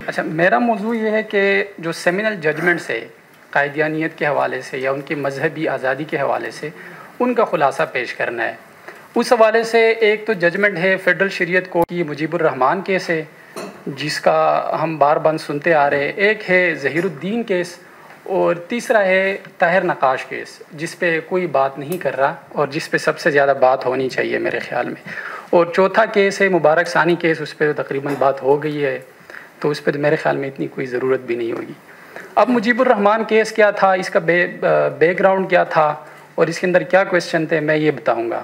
اچھا، میرا موضوع یہ ہے کہ جو سیمینل ججمنٹس ہے قائدیانیت کے حوالے سے یا ان کی مذہبی آزادی کے حوالے سے، ان کا خلاصہ پیش کرنا ہے۔ اس حوالے سے ایک تو ججمنٹ ہے فیڈرل شریعت کورٹ کی مجیب الرحمان کیس ہے، جس کا ہم بار بار سنتے آ رہے ہیں، ایک ہے ظہیر الدین کیس، اور تیسرا ہے طاہر نقاش کیس، جس پہ کوئی بات نہیں کر رہا اور جس پہ سب سے زیادہ بات ہونی چاہیے میرے خیال میں۔ اور چوتھا کیس ہے مبارک ثانی کیس، اس پہ تقریباً بات ہو گئی ہے، تو اس پہ میرے خیال میں اتنی کوئی ضرورت بھی نہیں ہوگی۔ اب مجیب الرحمان کیس کیا تھا، اس کا بیک گراؤنڈ کیا تھا اور اس کے اندر کیا کویسچن تھے، میں یہ بتاؤں گا۔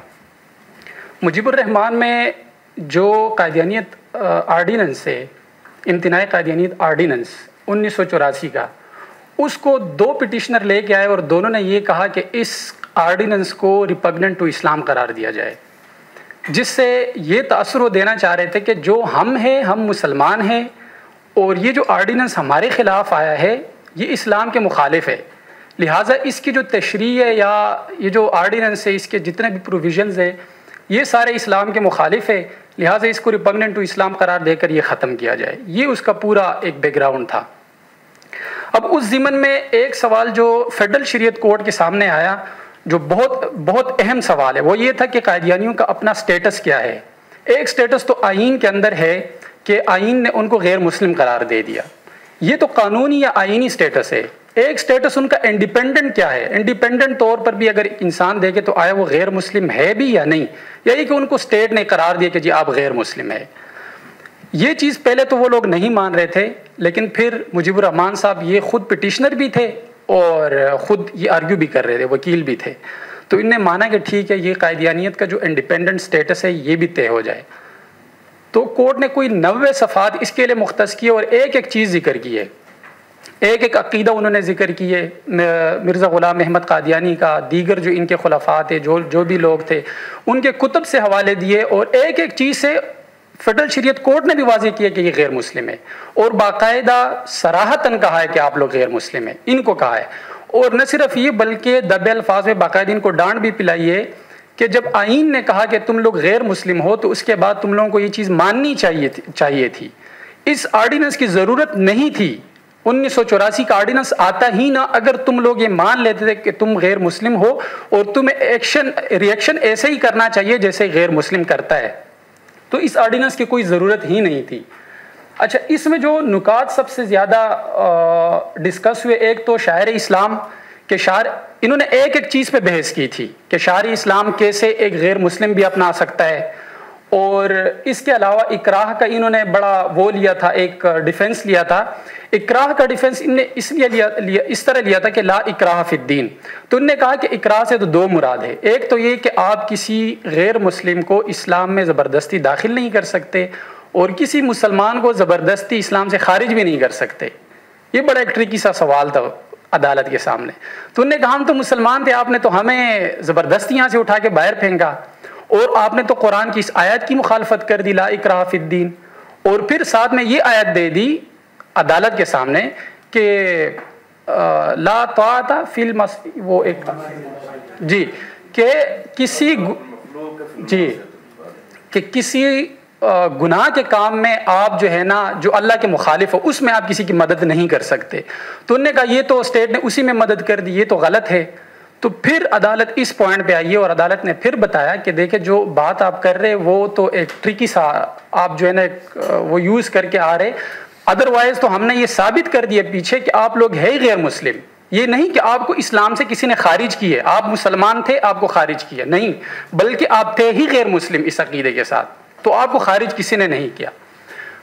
مجیب الرحمان میں جو قائدیانیت آرڈیننس ہے، امتناعی قائدیانیت آرڈیننس 1984 کا، اس کو دو پٹیشنر لے کے آئے اور دونوں نے یہ کہا کہ اس آرڈیننس کو ریپگننٹ ٹو اسلام قرار دیا جائے، جس سے یہ تاثر وہ دینا چاہ رہے تھے کہ جو ہم ہیں، ہم مسلمان ہیں، اور یہ جو آرڈیننس ہمارے خلاف آیا ہے یہ اسلام کے مخالف ہے، لہٰذا اس کی جو تشریح ہے یا یہ جو آرڈیننس ہے، اس کے جتنے بھی پروویژنز ہیں، یہ سارے اسلام کے مخالف ہے، لہٰذا اس کو ریپگننٹ ٹو اسلام قرار دے کر یہ ختم کیا جائے۔ یہ اس کا پورا ایک بیک گراؤنڈ تھا۔ اب اس ضمن میں ایک سوال جو فیڈرل شریعت کورٹ کے سامنے آیا، جو بہت اہم سوال ہے، وہ یہ تھا کہ قائدیانیوں کا اپنا سٹیٹس کیا ہے۔ ایک سٹیٹس تو آئین کے اندر ہے کہ آئین نے ان کو غیر مسلم قرار دے دیا، یہ تو قانونی یا آئینی سٹیٹس ہے۔ ایک سٹیٹس ان کا انڈیپینڈنٹ کیا ہے، انڈیپینڈنٹ طور پر بھی اگر انسان دیکھے تو آیا وہ غیر مسلم ہے بھی یا نہیں، یہی کہ ان کو اسٹیٹ نے قرار دیا کہ جی آپ غیر مسلم ہے۔ یہ چیز پہلے تو وہ لوگ نہیں مان رہے تھے، لیکن پھر مجیب الرحمان صاحب یہ خود پٹیشنر بھی تھے اور خود یہ آرگیو بھی کر رہے تھے، وکیل بھی تھے، تو ان نے مانا کہ ٹھیک ہے یہ قائدیانیت کا جو انڈیپینڈنٹ سٹیٹس ہے یہ بھی طے ہو جائے۔ تو کورٹ نے کوئی 90 صفحات اس کے لیے مختص کیے اور ایک ایک چیز ذکر کی ہے، ایک ایک عقیدہ انہوں نے ذکر کیے، مرزا غلام احمد قادیانی کا، دیگر جو ان کے خلفاء تھے، جو بھی لوگ تھے، ان کے کتب سے حوالے دیے، اور ایک ایک چیز سے فیڈرل شریعت کورٹ نے بھی واضح کیا کہ یہ غیر مسلم ہے، اور باقاعدہ صراحتاً کہا ہے کہ آپ لوگ غیر مسلم ہیں، ان کو کہا ہے۔ اور نہ صرف یہ بلکہ دبے الفاظ میں باقاعدہ ان کو ڈانٹ بھی پلائی ہے کہ جب آئین نے کہا کہ تم لوگ غیر مسلم ہو تو اس کے بعد تم لوگوں کو یہ چیز ماننی چاہیے تھی، اس آرڈیننس کی ضرورت نہیں تھی، 1984 کا آرڈیننس آتا ہی نہ اگر تم لوگ یہ مان لیتے تھے کہ تم غیر مسلم ہو اور تمہیں ریئیکشن ایسے ہی کرنا چاہیے جیسے غیر مسلم کرتا ہے، تو اس آرڈیننس کی کوئی ضرورت ہی نہیں تھی۔ اچھا، اس میں جو نکات سب سے زیادہ ڈسکس ہوئے، ایک تو شاعر اسلام کہ انہوں نے ایک ایک چیز پہ بحث کی تھی کہ شاعر اسلام کیسے ایک غیر مسلم بھی اپنا سکتا ہے، اور اس کے علاوہ اکراہ کا انہوں نے بڑا وہ لیا تھا، ایک ڈیفنس لیا تھا۔ اکراہ کا ڈیفنس ان نے اس طرح لیا تھا کہ لا اکراہ فی الدین، تو انہوں نے کہا کہ اکراہ سے تو دو مراد ہے، ایک تو یہ کہ آپ کسی غیر مسلم کو اسلام میں زبردستی داخل نہیں کر سکتے، اور کسی مسلمان کو زبردستی اسلام سے خارج بھی نہیں کر سکتے۔ یہ بڑا ایک ٹرکی سا سوال تھا عدالت کے سامنے، تو انہوں نے کہا ہم تو مسلمان تھے، آپ نے تو ہمیں زبردستی یہاں سے اٹھا کے باہر پھینکا، اور آپ نے تو قرآن کی اس آیت کی مخالفت کر دی لا اکراہ فی الدین، اور پھر ساتھ میں یہ آیت دے دی عدالت کے سامنے کہ لا طاعت فی وہ ایک جی کہ کسی گناہ کے کام میں آپ جو ہے نا جو اللہ کے مخالف ہو اس میں آپ کسی کی مدد نہیں کر سکتے، تو انہوں نے کہا یہ تو اسٹیٹ نے اسی میں مدد کر دی، یہ تو غلط ہے۔ تو پھر عدالت اس پوائنٹ پہ آئی ہے اور عدالت نے پھر بتایا کہ دیکھیں جو بات آپ کر رہے وہ تو ایک ٹرکی سا آپ جو ہے نا وہ یوز کر کے آ رہے، ادروائز تو ہم نے یہ ثابت کر دیا پیچھے کہ آپ لوگ ہے غیر مسلم، یہ نہیں کہ آپ کو اسلام سے کسی نے خارج کیے، آپ مسلمان تھے آپ کو خارج کیا نہیں، بلکہ آپ تھے ہی غیر مسلم اس عقیدے کے ساتھ، تو آپ کو خارج کسی نے نہیں کیا۔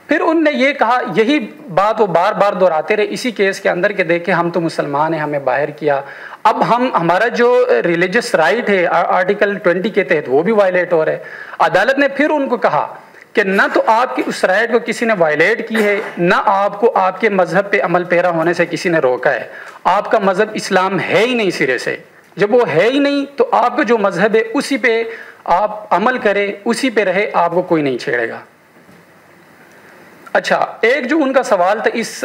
پھر ان نے یہ کہا، یہی بات وہ بار بار دہراتے رہے اسی کیس کے اندر کہ دیکھیں ہم تو مسلمان ہیں، ہمیں باہر کیا، اب ہمارا جو ریلیجس رائٹ ہے آرٹیکل 20 کے تحت وہ بھی وائلیٹ ہو رہا ہے۔ عدالت نے پھر ان کو کہا کہ نہ تو آپ کی اس رائٹ کو کسی نے وائلیٹ کی ہے، نہ آپ کو آپ کے مذہب پہ عمل پیرا ہونے سے کسی نے روکا ہے، آپ کا مذہب اسلام ہے ہی نہیں سرے سے، جب وہ ہے ہی نہیں تو آپ کا جو مذہب ہے اسی پہ آپ عمل کرے، اسی پہ رہے، آپ کو کوئی نہیں چھیڑے گا۔ اچھا، ایک جو ان کا سوال تھا اس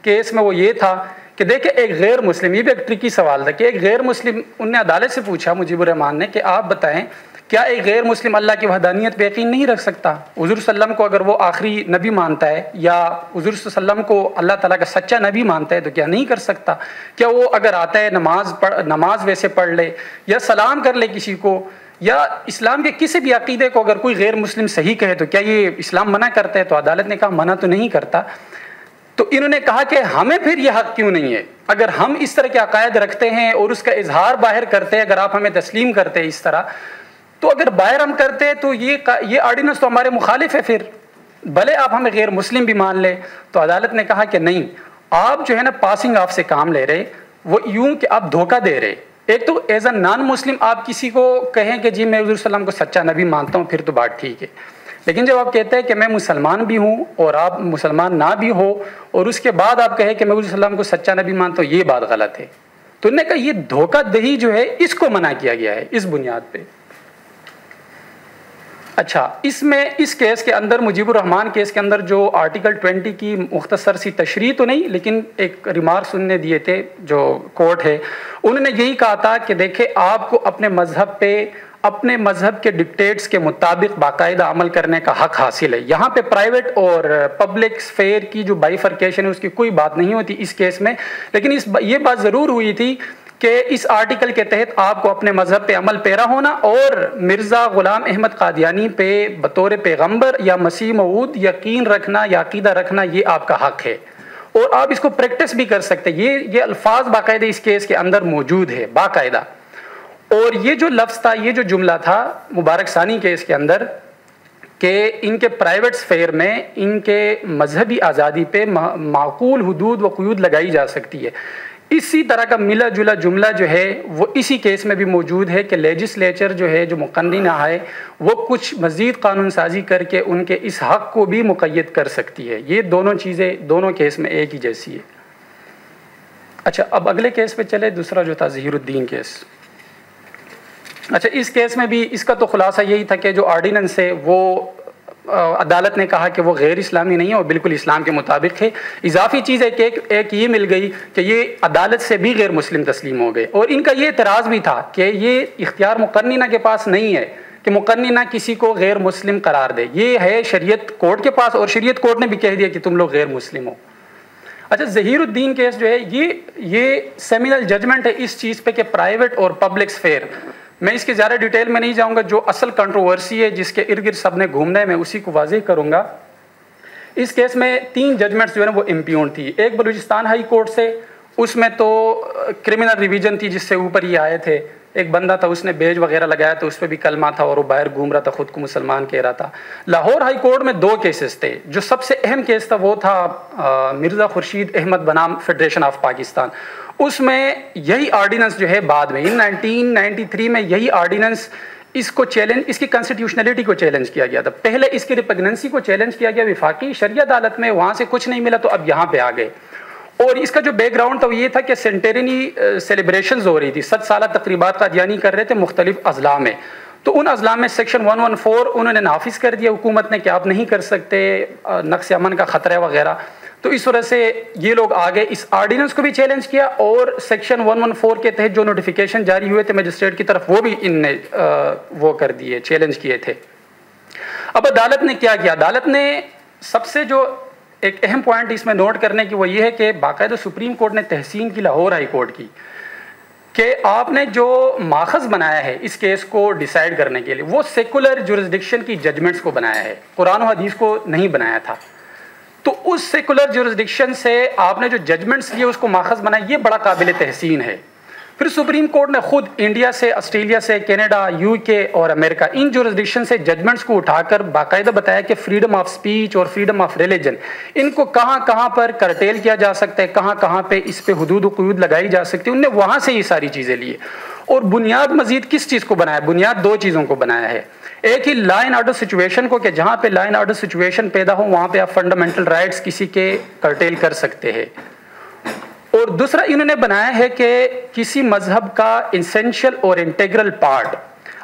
کیس میں وہ یہ تھا کہ دیکھیں ایک غیر مسلم، یہ بھی ایک ٹرکی سوال تھا کہ ایک غیر مسلم، ان نے عدالت سے پوچھا مجیب الرحمان نے کہ آپ بتائیں کیا ایک غیر مسلم اللہ کی وحدانیت پہ یقین نہیں رکھ سکتا؟ حضور صلی اللہ علیہ وسلم کو اگر وہ آخری نبی مانتا ہے یا حضور صلی اللہ علیہ وسلم کو اللہ تعالیٰ کا سچا نبی مانتا ہے تو کیا نہیں کر سکتا؟ کیا وہ اگر آتا ہے نماز ویسے پڑھ لے یا سلام کر لے کسی کو، یا اسلام کے کسی بھی عقیدے کو اگر کوئی غیر مسلم صحیح کہے تو کیا یہ اسلام منع کرتا ہے؟ تو عدالت نے کہا منع تو نہیں کرتا۔ تو انہوں نے کہا کہ ہمیں پھر یہ حق کیوں نہیں ہے؟ اگر ہم اس طرح کے عقائد رکھتے ہیں اور اس کا اظہار باہر کرتے ہیں، اگر آپ ہمیں تسلیم کرتے ہیں اس طرح، تو اگر باہر ہم کرتے ہیں تو یہ آرڈیننس تو ہمارے مخالف ہے، پھر بھلے آپ ہمیں غیر مسلم بھی مان لیں۔ تو عدالت نے کہا کہ نہیں، آپ جو ہے نا پاسنگ آف سے کام لے رہے، وہ یوں کہ آپ دھوکہ دے رہے۔ ایک تو ایز اے نان مسلم آپ کسی کو کہیں کہ جی میں حضور صلی اللہ علیہ وسلم کو سچا نبی مانتا ہوں، پھر تو بات ٹھیک ہے، لیکن جب آپ کہتے ہیں کہ میں مسلمان بھی ہوں اور آپ مسلمان نہ بھی ہو، اور اس کے بعد آپ کہیں کہ میں حضور صلی اللہ علیہ وسلم کو سچا نبی مانتا ہوں، یہ بات غلط ہے۔ تو انہوں نے کہا یہ دھوکہ دہی جو ہے اس کو منع کیا گیا ہے اس بنیاد پہ۔ اچھا، اس کیس کے اندر مجیب الرحمان کیس کے اندر جو آرٹیکل 20 کی مختصر سی تشریح تو نہیں، لیکن ایک ریمارک سننے دیے تھے جو کورٹ ہے، انہوں نے یہی کہا تھا کہ دیکھیں آپ کو اپنے مذہب پہ اپنے مذہب کے ڈکٹیٹس کے مطابق باقاعدہ عمل کرنے کا حق حاصل ہے۔ یہاں پہ پرائیویٹ اور پبلک سفیر کی جو بائیفرکیشن ہے اس کی کوئی بات نہیں ہوتی اس کیس میں، لیکن یہ بات ضرور ہوئی تھی کہ اس آرٹیکل کے تحت آپ کو اپنے مذہب پہ عمل پیرا ہونا اور مرزا غلام احمد قادیانی پہ بطور پیغمبر یا مسیح موعود یقین رکھنا یا عقیدہ رکھنا یہ آپ کا حق ہے، اور آپ اس کو پریکٹس بھی کر سکتے ہیں۔ یہ الفاظ باقاعدہ اس کیس کے اندر موجود ہے باقاعدہ، اور یہ جو لفظ تھا، یہ جو جملہ تھا مبارک ثانی کیس کے اندر کہ ان کے پرائیویٹ سفیر میں ان کے مذہبی آزادی پہ معقول حدود و قیود لگائی جا سکتی ہے، اسی طرح کا ملا جلا جملہ جو ہے وہ اسی کیس میں بھی موجود ہے کہ لیجسلیچر جو ہے، جو مقننہ ہے، وہ کچھ مزید قانون سازی کر کے ان کے اس حق کو بھی مقید کر سکتی ہے۔ یہ دونوں چیزیں دونوں کیس میں ایک ہی جیسی ہے۔ اچھا، اب اگلے کیس پہ چلے، دوسرا جو تھا ظہیر الدین کیس۔ اچھا، اس کیس میں بھی اس کا تو خلاصہ یہی تھا کہ جو آرڈیننس ہے وہ عدالت نے کہا کہ وہ غیر اسلامی نہیں ہے اور بالکل اسلام کے مطابق ہے۔ اضافی چیز ہے کہ ایک یہ مل گئی کہ یہ عدالت سے بھی غیر مسلم تسلیم ہو گئے، اور ان کا یہ اعتراض بھی تھا کہ یہ اختیار مقننہ کے پاس نہیں ہے کہ مقننہ کسی کو غیر مسلم قرار دے، یہ ہے شریعت کورٹ کے پاس، اور شریعت کورٹ نے بھی کہہ دیا کہ تم لوگ غیر مسلم ہو۔ اچھا، ظہیر الدین کیس جو ہے یہ سیمینل ججمنٹ ہے اس چیز پہ کہ پرائیویٹ اور پبلک سفیر، میں اس کے زیادہ ڈیٹیل میں نہیں جاؤں گا، جو اصل کنٹروورسی ہے جس کے ارد گرد سب نے گھومنا ہے میں اسی کو واضح کروں گا۔ اس کیس میں 3 ججمنٹس جو ہے نا وہ امپیون تھی۔ ایک بلوچستان ہائی کورٹ سے، اس میں تو کرمنل ریویژن تھی جس سے اوپر یہ آئے تھے، ایک بندہ تھا اس نے بیج وغیرہ لگایا تو اس پہ بھی کلمہ تھا اور وہ باہر گھوم رہا تھا، خود کو مسلمان کہہ رہا تھا۔ لاہور ہائی کورٹ میں 2 کیسز تھے، جو سب سے اہم کیس تھا وہ تھا مرزا خورشید احمد بنام فیڈریشن آف پاکستان۔ اس میں یہی آرڈیننس جو ہے بعد میں 1993 میں یہی آرڈیننس اس کو چیلنج، اس کی کنسٹیٹیوشنلٹی کو چیلنج کیا گیا تھا۔ پہلے اس کی ریپگننسی کو چیلنج کیا گیا وفاقی شرعیہ عدالت میں، وہاں سے کچھ نہیں ملا تو اب یہاں پہ آ گئے۔ اور اس کا جو بیک گراؤنڈ تھا وہ یہ تھا کہ سینٹرنی سیلیبریشنز ہو رہی تھی، 100 سالہ تقریبات قادیانی کر رہے تھے مختلف اضلاع میں، تو ان اضلاع میں سیکشن 114 انہوں نے نافذ کر دیا حکومت نے کہ آپ نہیں کر سکتے، نقص امن کا خطرہ وغیرہ۔ تو اس وجہ سے یہ لوگ آگے اس آرڈیننس کو بھی چیلنج کیا، اور سیکشن 114 کے تحت جو نوٹیفیکیشن جاری ہوئے تھے میجسٹریٹ کی طرف وہ بھی ان نے وہ کر دیے، چیلنج کیے تھے۔ اب عدالت نے کیا کیا؟ عدالت نے سب سے جو ایک اہم پوائنٹ اس میں نوٹ کرنے کی وہ یہ ہے کہ باقاعدہ سپریم کورٹ نے تحسین کی لاہور ہائی کورٹ کی کہ آپ نے جو ماخذ بنایا ہے اس کیس کو ڈیسائیڈ کرنے کے لیے وہ سیکولر جورسڈکشن کی ججمنٹس کو بنایا ہے، قرآن و حدیث کو نہیں بنایا تھا۔ تو اس سیکولر جورسڈکشن سے آپ نے جو ججمنٹس لیے اس کو ماخذ بنایا، یہ بڑا قابل تحسین ہے۔ پھر سپریم کورٹ نے خود انڈیا سے، آسٹریلیا سے، کینیڈا، یو کے اور امریکہ ان جورسڈکشن سے ججمنٹس کو اٹھا کر باقاعدہ بتایا کہ فریڈم آف سپیچ اور فریڈم آف ریلیجن ان کو کہاں کہاں پر کرٹیل کیا جا سکتا ہے، کہاں کہاں پہ اس پہ حدود و قیود لگائی جا سکتی ہے، انہوں نے وہاں سے یہ ساری چیزیں لی۔ اور بنیاد مزید کس چیز کو بنایا؟ بنیاد 2 چیزوں کو بنایا ہے۔ ایک ہی لا اینڈ آرڈر سچویشن کو کہ جہاں پہ لا اینڈ آرڈر سچویشن پیدا ہو وہاں پہ آپ فنڈامنٹل رائٹس کسی کے کرٹیل کر سکتے ہیں، اور دوسرا انہوں نے بنایا ہے کہ کسی مذہب کا اسینشل اور انٹیگرل پارٹ،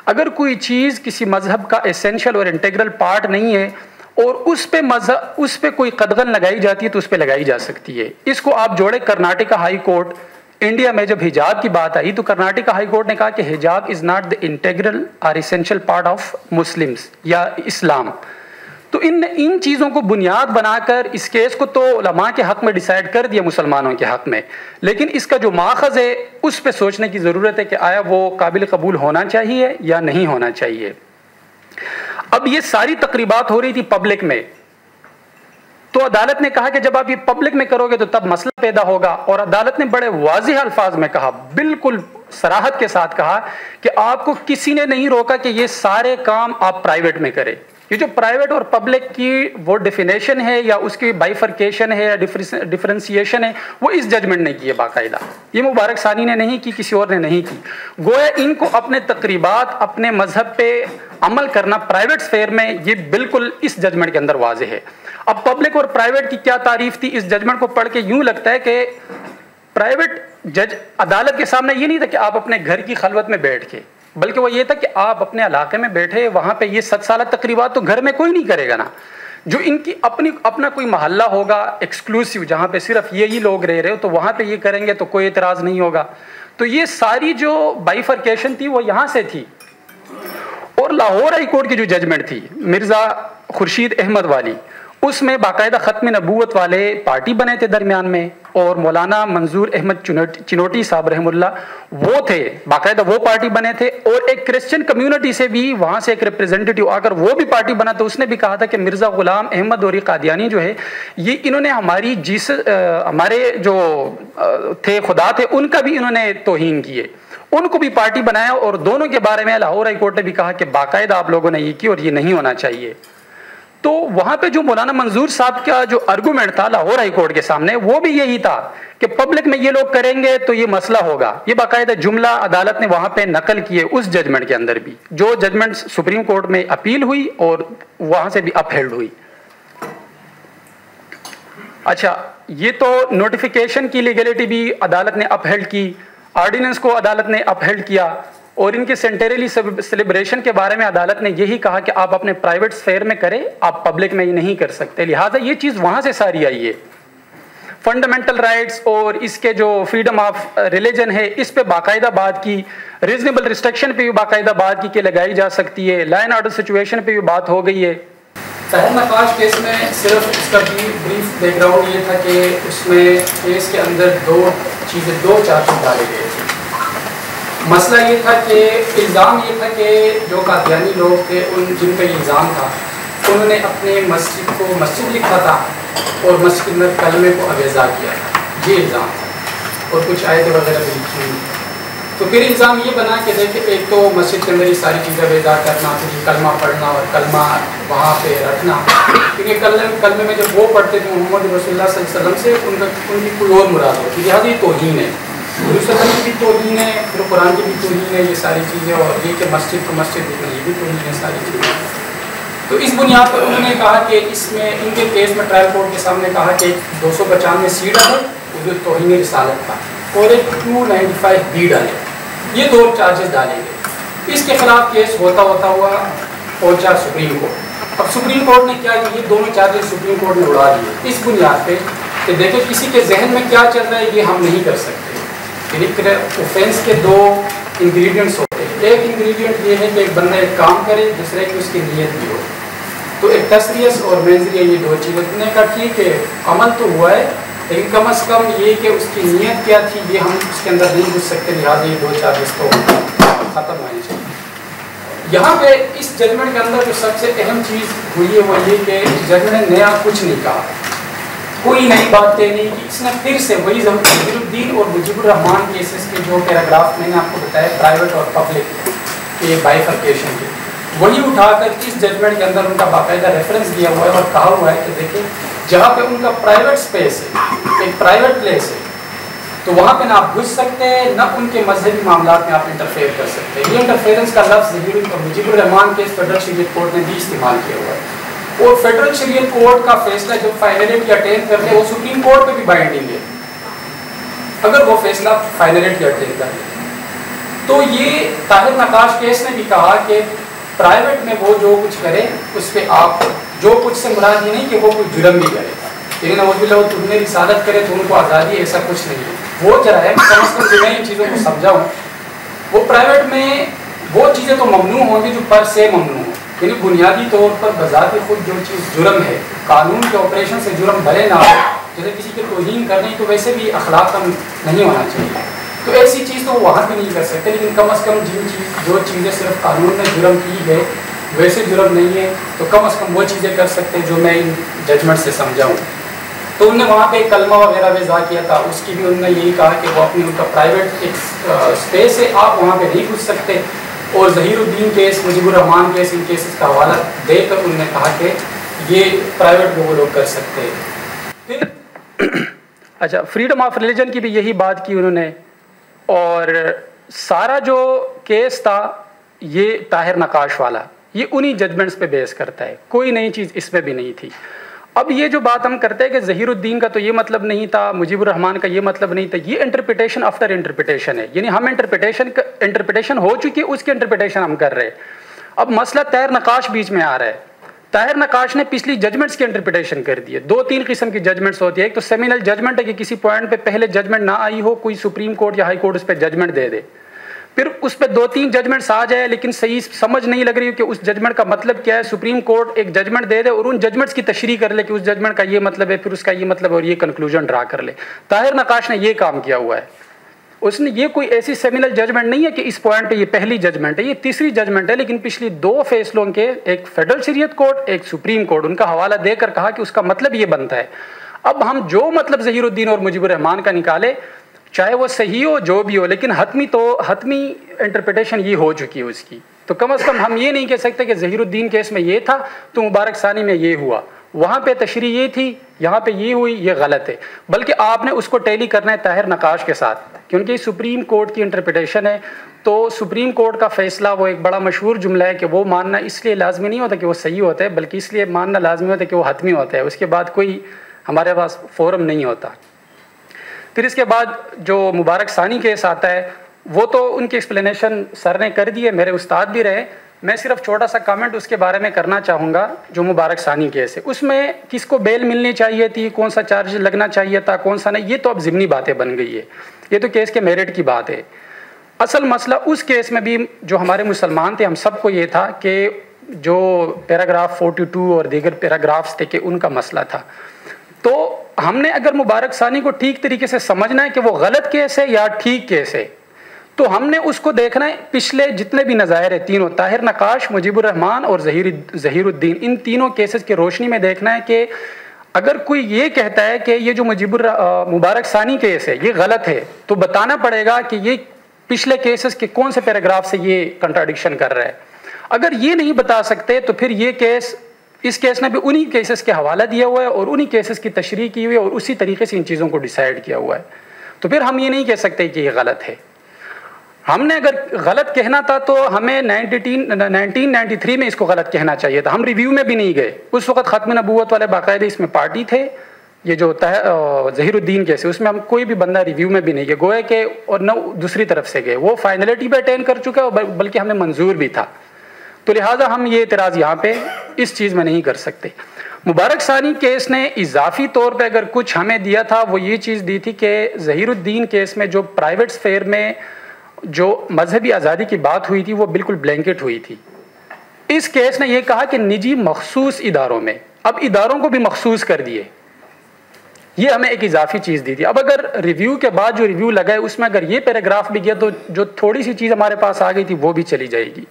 اگر کوئی چیز کسی مذہب کا اسینشل اور انٹیگرل پارٹ نہیں ہے اور اس پہ کوئی قدغن لگائی جاتی ہے تو اس پہ لگائی جا سکتی ہے۔ اس کو آپ جوڑے کرناٹکا ہائی کورٹ انڈیا میں جب حجاب کی بات آئی تو کرناٹک ہائی کورٹ نے کہا کہ حجاب از ناٹ دا انٹیگرل اور اسینشیل پارٹ آف مسلمس یا اسلام. تو ان چیزوں کو بنیاد بنا کر اس کیس کو تو علماء کے حق میں ڈیسائیڈ کر دیا مسلمانوں کے حق میں، لیکن اس کا جو ماخذ ہے اس پہ سوچنے کی ضرورت ہے کہ آیا وہ قابل قبول ہونا چاہیے یا نہیں ہونا چاہیے. اب یہ ساری تقریبات ہو رہی تھی پبلک میں، تو عدالت نے کہا کہ جب آپ یہ پبلک میں کرو گے تو تب مسئلہ پیدا ہوگا، اور عدالت نے بڑے واضح الفاظ میں کہا، بالکل صراحت کے ساتھ کہا کہ آپ کو کسی نے نہیں روکا کہ یہ سارے کام آپ پرائیویٹ میں کریں. یہ جو پرائیویٹ اور پبلک کی وہ ڈیفینیشن ہے یا اس کی بائیفرکیشن ہے یا ڈفرینسیشن ہے، وہ اس ججمنٹ نے کی ہے باقاعدہ. یہ مبارک ثانی نے نہیں کی، کسی اور نے نہیں کی. گویا ان کو اپنے تقریبات اپنے مذہب پہ عمل کرنا پرائیویٹ سفیر میں، یہ بالکل اس ججمنٹ کے اندر واضح ہے. اب پبلک اور پرائیویٹ کی کیا تعریف تھی؟ اس ججمنٹ کو پڑھ کے یوں لگتا ہے کہ پرائیویٹ جج عدالت کے سامنے یہ نہیں تھا کہ آپ اپنے گھر کی خلوت میں بیٹھ کے، بلکہ وہ یہ تھا کہ آپ اپنے علاقے میں بیٹھے، وہاں پہ یہ 7 سالہ تقریبات تو گھر میں کوئی نہیں کرے گا نا. جو ان کی اپنا کوئی محلہ ہوگا ایکسکلوسیو جہاں پہ صرف یہی لوگ رہ رہے ہو، تو وہاں پہ یہ کریں گے تو کوئی اعتراض نہیں ہوگا. تو یہ ساری جو بائیفرکیشن تھی وہ یہاں سے تھی. اور لاہور ہائی کورٹ کی جو ججمنٹ تھی مرزا خورشید احمد والی، اس میں باقاعدہ ختم نبوت والے پارٹی بنے تھے درمیان میں، اور مولانا منظور احمد چنوٹی صاحب رحم اللہ وہ تھے، باقاعدہ وہ پارٹی بنے تھے. اور ایک کرسچن کمیونٹی سے بھی وہاں سے ایک ریپریزنٹیٹیو آ کر وہ بھی پارٹی بنا، تو اس نے بھی کہا تھا کہ مرزا غلام احمد اوری قادیانی جو ہے، یہ انہوں نے ہمارے جو تھے خدا تھے ان کا بھی انہوں نے توہین کی ہے، ان کو بھی پارٹی بنایا. اور دونوں کے بارے میں لاہور ہائی کورٹ نے بھی کہا کہ باقاعدہ آپ لوگوں نے یہ کی اور یہ نہیں ہونا چاہیے. تو وہاں پہ جو مولانا منظور صاحب کا جو آرگومنٹ تھا لاہور ہائی کورٹ کے سامنے، وہ بھی یہی تھا کہ پبلک میں یہ لوگ کریں گے تو یہ مسئلہ ہوگا. یہ باقاعدہ جملہ عدالت نے وہاں پہ نقل کیے اس ججمنٹ کے اندر بھی، جو ججمنٹ سپریم کورٹ میں اپیل ہوئی اور وہاں سے بھی اپ ہیلڈ ہوئی. اچھا، یہ تو نوٹیفیکیشن کی لیگلٹی بھی عدالت نے اپ ہیلڈ کی، آرڈیننس کو عدالت نے اپ ہیلڈ کیا، اور ان کے سینٹرلی سیلیبریشن کے بارے میں عدالت نے یہی کہا کہ آپ اپنے پرائیویٹ سفیر میں کریں، آپ پبلک میں یہ نہیں کر سکتے. لہٰذا یہ چیز وہاں سے ساری آئی ہے. فنڈامنٹل رائٹس اور اس کے جو فریڈم آف ریلیجن ہے، اس پہ باقاعدہ بات کی. ریزنیبل ریسٹرکشن پہ بھی باقاعدہ بات کی کہ لگائی جا سکتی ہے. لا اینڈ آرڈر سچویشن پہ بھی بات ہو گئی ہے. طاہر نقاش کیس میں صرف اس کا بریف بیک گراؤنڈ یہ تھا کہ اس میں کیس کے اندر دو چارجز ڈالے گئے تھے. مسئلہ یہ تھا کہ الزام یہ تھا کہ جو قادیانی لوگ تھے جن کا یہ الزام تھا، انہوں نے اپنے مسجد کو مسجد لکھا تھا اور مسجد کے اندر کلمے کو اویزا کیا تھا، یہ الزام تھا، اور کچھ آیتیں وغیرہ بھی لکھی ہوئی. تو پھر الزام یہ بنا کہ دیکھیں ایک تو مسجد کے اندر یہ ساری چیزیں اویزا کرنا، پھر کلمہ پڑھنا اور کلمہ وہاں پہ رکھنا، کیونکہ کلمے میں جب وہ پڑھتے تھے محمد رسول اللہ صلی اللہ علیہ وسلم سے ان کی کوئی اور مراد ہوتی، لہٰذا یہ توہین ہے. وسلم کی بھی توہین ہے، پھر قرآن کی بھی توہین ہے، یہ ساری چیزیں، اور یہ کہ مسجد کو مسجد دیکھنا یہ بھی توہین ہے، ساری چیزیں. تو اس بنیاد پر انہوں نے کہا کہ اس میں ان کے کیس میں ٹرائل کورٹ کے سامنے کہا کہ 295 سی ڈالے جو توہین رسالت تھا، اور ایک 295 بی ڈالے، یہ دو چارجز ڈالے گئے. اس کے خلاف کیس ہوتا ہوا پہنچا سپریم کورٹ. اب سپریم کورٹ نے کیا کہ یہ دونوں چارجز سپریم کورٹ نے اڑا دیے اس بنیاد پہ کہ دیکھیں کسی کے ذہن میں کیا چل رہا ہے یہ ہم نہیں کر سکتے. اوفینس کے دو انگریڈینٹس ہوتے ہیں. ایک انگریڈینٹ یہ ہے کہ ایک بندہ ایک کام کرے، دوسرے کہ اس کی نیت بھی ہو. تو ایک تصریح اور مینزریہ یہ دو چیزیں. نے کہا ٹھیک ہے عمل تو ہوا ہے، لیکن کم از کم یہ کہ اس کی نیت کیا تھی یہ ہم اس کے اندر نہیں گھس سکتے، لہٰذا یہ دو چارجز تو ختم ہونے چاہیے. یہاں پہ اس ججمنٹ کے اندر جو سب سے اہم چیز ہوئی ہے وہ یہ کہ جج نے نیا کچھ نہیں کہا، کوئی نئی بات طے نہیں کی. اس نے پھر سے وہی ظہیر الدین اور مجیب الرحمان کیسز کے جو پیراگراف میں نے آپ کو بتایا پرائیویٹ اور پبلک کے بائیفرکیشن کے، وہی اٹھا کر اس ججمنٹ کے اندر ان کا باقاعدہ ریفرنس دیا ہوا ہے اور کہا ہوا ہے کہ دیکھیں جہاں پہ ان کا پرائیویٹ اسپیس ہے، ایک پرائیویٹ پلیس ہے، تو وہاں پہ نہ آپ گھس سکتے ہیں، نہ ان کے مذہبی معاملات میں آپ انٹرفیئر کر سکتے ہیں. یہ انٹرفیئرنس کا لفظ مجیب الرحمان کے فیڈرل شریعت کورٹ نے بھی استعمال کیا ہوا ہے. اور فیڈرل شریعت کورٹ کا فیصلہ جب فائنلیٹ یا اٹین کرتے ہیں وہ سپریم کورٹ پہ بھی بائنڈنگ ہے اگر وہ فیصلہ فائنلیٹ یا اٹین کر لیں. تو یہ طاہر نقاش کیس نے بھی کہا کہ پرائیویٹ میں وہ جو کچھ کرے اس پہ آپ جو کچھ سے مراد یہ نہیں کہ وہ کوئی جرم بھی کرے، لیکن نعوذ باللہ وہ تم نے رسالت کرے تو ان کو آزادی، ایسا کچھ نہیں ہے. وہ کیا ہے کم از کم جو میں ان چیزوں کو سمجھا ہوں، وہ پرائیویٹ میں وہ چیزیں تو ممنوع ہوں گی جو پر سے ممنوع ہوں. یعنی بنیادی طور پر بذات خود جو چیز جرم ہے، قانون کے آپریشن سے جرم بھلے نہ ہو، جیسے کسی کی توہین کرنی تو ویسے بھی اخلاق کم نہیں ہونا چاہیے، تو ایسی چیز تو وہاں پہ نہیں کر سکتے. لیکن کم از کم جو چیزیں صرف قانون میں جرم کی گئے ویسے جرم نہیں ہے، تو کم از کم وہ چیزیں کر سکتے جو میں ان ججمنٹ سے سمجھا ہوں. تو انہوں نے وہاں پہ کلمہ وغیرہ وضع کیا تھا، اس کی بھی انہوں نے یہی کہا کہ وہ اپنی ان کا پرائیویٹ ایک اسپیس ہے، آپ وہاں پہ نہیں گھس سکتے. اور ظہیر الدین کیس، مجیب الرحمان کیس، ان کیسز کا حوالہ دے کر انہوں نے کہا کہ یہ پرائیویٹ وہ لوگ کر سکتے ہیں. پھر اچھا، فریڈم آف ریلیجن کی بھی یہی بات کی انہوں نے. اور سارا جو کیس تھا یہ طاہر نقاش والا، یہ انہی ججمنٹس پہ بیس کرتا ہے، کوئی نئی چیز اس میں بھی نہیں تھی. اب یہ جو بات ہم کرتے ہیں کہ ظہیر الدین کا تو یہ مطلب نہیں تھا، مجیب الرحمان کا یہ مطلب نہیں تھا، یہ انٹرپریٹیشن آفٹر انٹرپریٹیشن ہے. یعنی ہم انٹرپریٹیشن ہو چکی ہے، اس کی انٹرپریٹیشن ہم کر رہے ہیں. اب مسئلہ طاہر نقاش بیچ میں آ رہا ہے. طاہر نقاش نے پچھلی ججمنٹس کی انٹرپریٹیشن کر دی ہے. 2-3 قسم کی ججمنٹس ہوتی ہے. ایک تو سیمینل ججمنٹ ہے کہ کسی پوائنٹ پہ پہلے ججمنٹ نہ آئی ہو، کوئی سپریم کورٹ یا ہائی کورٹ اس پہ ججمنٹ دے دے، پھر اس پہ 2-3 ججمنٹس آ جائے لیکن صحیح سمجھ نہیں لگ رہی کہ اس ججمنٹ کا مطلب کیا ہے. سپریم کورٹ ایک ججمنٹ دے دے اور ان ججمنٹس کی تشریح کر لے کہ اس ججمنٹ کا یہ مطلب ہے، پھر اس کا یہ مطلب ہے، اور یہ کنکلوژن ڈرا کر لے. طاہر نقاش نے یہ کام کیا ہوا ہے. اس نے یہ کوئی ایسی سیمینل ججمنٹ نہیں ہے کہ اس پوائنٹ پہ یہ پہلی ججمنٹ ہے، یہ تیسری ججمنٹ ہے، لیکن پچھلی 2 فیصلوں کے، ایک فیڈرل شریعت کورٹ، ایک سپریم کورٹ، ان کا حوالہ دے کر کہا کہ اس کا مطلب یہ بنتا ہے. اب ہم جو مطلب ظہیر الدین اور مجیب الرحمان کا نکالے، چاہے وہ صحیح ہو جو بھی ہو، لیکن حتمی انٹرپریٹیشن یہ ہو چکی ہے اس کی. تو کم از کم ہم یہ نہیں کہہ سکتے کہ ظہیر الدین کیس میں یہ تھا تو مبارک ثانی میں یہ ہوا، وہاں پہ تشریح یہ تھی، یہاں پہ یہ ہوئی، یہ غلط ہے. بلکہ آپ نے اس کو ٹیلی کرنا ہے طاہر نقاش کے ساتھ، کیونکہ یہ سپریم کورٹ کی انٹرپریٹیشن ہے. تو سپریم کورٹ کا فیصلہ وہ ایک بڑا مشہور جملہ ہے کہ وہ ماننا اس لیے لازمی نہیں ہوتا کہ وہ صحیح ہوتا ہے، بلکہ اس لیے ماننا لازمی ہوتا ہے کہ وہ حتمی ہوتا ہے. اس کے بعد کوئی ہمارے پاس فورم نہیں ہوتا. پھر اس کے بعد جو مبارک ثانی کیس آتا ہے، وہ تو ان کی ایکسپلینیشن سر نے کر دی ہے، میرے استاد بھی رہے. میں صرف چھوٹا سا کامنٹ اس کے بارے میں کرنا چاہوں گا. جو مبارک ثانی کیس ہے، اس میں کس کو بیل ملنی چاہیے تھی، کون سا چارج لگنا چاہیے تھا، کون سا نہیں، یہ تو اب ضمنی باتیں بن گئی ہے. یہ تو کیس کے میرٹ کی بات ہے. اصل مسئلہ اس کیس میں بھی جو ہمارے مسلمان تھے، ہم سب کو یہ تھا کہ جو پیراگراف 42 اور دیگر پیراگرافز تھے کہ ان کا مسئلہ تھا. تو ہم نے اگر مبارک ثانی کو ٹھیک طریقے سے سمجھنا ہے کہ وہ غلط کیس ہے یا ٹھیک کیس ہے، تو ہم نے اس کو دیکھنا ہے پچھلے جتنے بھی نظائر ہیں تینوں، طاہر نقاش، مجیب الرحمان اور ظہیر الدین، ان تینوں کیسز کی روشنی میں دیکھنا ہے کہ اگر کوئی یہ کہتا ہے کہ یہ جو مبارک ثانی کیس ہے یہ غلط ہے، تو بتانا پڑے گا کہ یہ پچھلے کیسز کے کون سے پیراگراف سے یہ کنٹراڈکشن کر رہا ہے. اگر یہ نہیں بتا سکتے تو پھر یہ کیس، اس کیس نے بھی انہی کیسز کے حوالہ دیا ہوا ہے اور انہی کیسز کی تشریح کی ہوئی ہے اور اسی طریقے سے ان چیزوں کو ڈیسائیڈ کیا ہوا ہے. تو پھر ہم یہ نہیں کہہ سکتے کہ یہ غلط ہے. ہم نے اگر غلط کہنا تھا تو ہمیں 1993 میں اس کو غلط کہنا چاہیے تھا. ہم ریویو میں بھی نہیں گئے. اس وقت ختم نبوت والے باقاعدہ اس میں پارٹی تھے. یہ جو ظہیر الدین کیسے، اس میں ہم کوئی بھی بندہ ریویو میں بھی نہیں گئے، گویا کہ، اور نہ دوسری طرف سے گئے. وہ فائنلٹی پہ اٹین کر چکا ہے، بلکہ ہمیں منظور بھی تھا. تو لہٰذا ہم یہ اعتراض یہاں پہ اس چیز میں نہیں کر سکتے. مبارک ثانی کیس نے اضافی طور پہ اگر کچھ ہمیں دیا تھا، وہ یہ چیز دی تھی کہ ظہیر الدین کیس میں جو پرائیویٹ سفیر میں جو مذہبی آزادی کی بات ہوئی تھی وہ بالکل بلینکٹ ہوئی تھی. اس کیس نے یہ کہا کہ نجی مخصوص اداروں میں، اب اداروں کو بھی مخصوص کر دیے، یہ ہمیں ایک اضافی چیز دی تھی. اب اگر ریویو کے بعد جو ریویو لگا ہے اس میں اگر یہ پیراگراف بھی گیا تو جو تھوڑی سی چیز ہمارے پاس آ گئی تھی وہ بھی چلی جائے گی.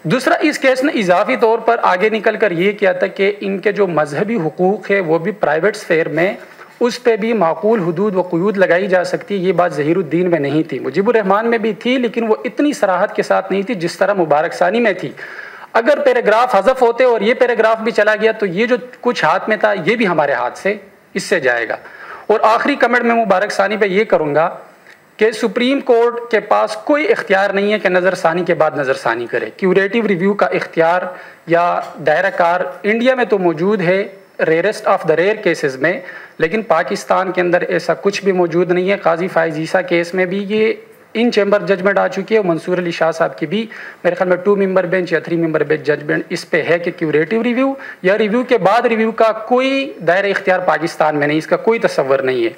دوسرا، اس کیس نے اضافی طور پر آگے نکل کر یہ کیا تھا کہ ان کے جو مذہبی حقوق ہے وہ بھی پرائیویٹ سفیر میں، اس پہ بھی معقول حدود و قیود لگائی جا سکتی. یہ بات ظہیر الدین میں نہیں تھی، مجیب الرحمان میں بھی تھی، لیکن وہ اتنی صراحت کے ساتھ نہیں تھی جس طرح مبارک ثانی میں تھی. اگر پیراگراف حذف ہوتے اور یہ پیراگراف بھی چلا گیا تو یہ جو کچھ ہاتھ میں تھا یہ بھی ہمارے ہاتھ سے اس سے جائے گا. اور آخری کمنٹ میں مبارک ثانی پہ یہ کروں گا کہ سپریم کورٹ کے پاس کوئی اختیار نہیں ہے کہ نظر ثانی کے بعد نظر ثانی کرے. کیوریٹیو ریویو کا اختیار یا دائرہ کار انڈیا میں تو موجود ہے rarest of the rare cases میں، لیکن پاکستان کے اندر ایسا کچھ بھی موجود نہیں ہے. قاضی فائز عیسیٰ کیس میں بھی یہ ان چیمبر ججمنٹ آ چکی ہے. منصور علی شاہ صاحب کی بھی میرے خیال میں 2 ممبر بینچ یا 3 ممبر بینچ ججمنٹ اس پہ ہے کہ کیوریٹیو ریویو یا ریویو کے بعد ریویو کا کوئی دائرہ اختیار پاکستان میں نہیں, اس کا کوئی تصور نہیں ہے.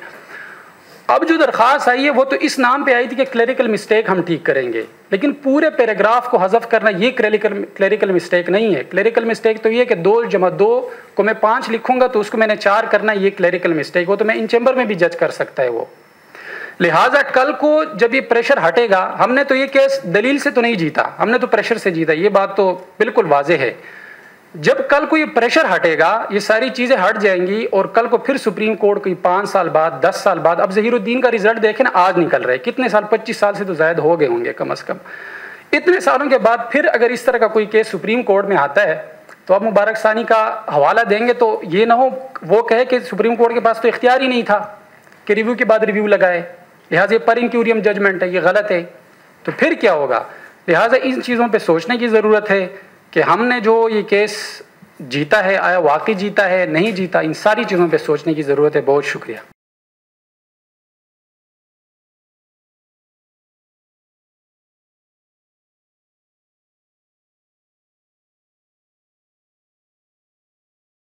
اب جو درخواست آئی ہے وہ تو اس نام پہ آئی تھی کہ کلیریکل مسٹیک ہم ٹھیک کریں گے, لیکن پورے پیراگراف کو حذف کرنا یہ کلیریکل مسٹیک نہیں ہے. کلیریکل مسٹیک تو یہ کہ 2 + 2 کو میں 5 لکھوں گا تو اس کو میں نے 4 کرنا, یہ کلیریکل مسٹیک ہو تو میں ان چیمبر میں بھی جج کر سکتا ہے وہ. لہٰذا کل کو جب یہ پریشر ہٹے گا, ہم نے تو یہ کیس دلیل سے تو نہیں جیتا, ہم نے تو پریشر سے جیتا, یہ بات تو بالکل واضح ہے. جب کل کو یہ پریشر ہٹے گا یہ ساری چیزیں ہٹ جائیں گی اور کل کو پھر سپریم کورٹ کی 5 سال بعد 10 سال بعد, اب ظہیر الدین کا رزلٹ دیکھیں نا آج نکل رہے, کتنے سال, 25 سال سے تو زائد ہو گئے ہوں گے کم از کم. اتنے سالوں کے بعد پھر اگر اس طرح کا کوئی کیس سپریم کورٹ میں آتا ہے تو اب مبارک ثانی کا حوالہ دیں گے تو یہ نہ ہو وہ کہے کہ سپریم کورٹ کے پاس تو اختیار ہی نہیں تھا کہ ریویو کے بعد ریویو لگائے, لہٰذا یہ پر انکیوریم ججمنٹ ہے, یہ غلط ہے. تو پھر کیا ہوگا؟ لہٰذا ان چیزوں پہ سوچنے کی ضرورت ہے کہ ہم نے جو یہ کیس جیتا ہے آیا واقعی جیتا ہے نہیں جیتا, ان ساری چیزوں پہ سوچنے کی ضرورت ہے. بہت شکریہ.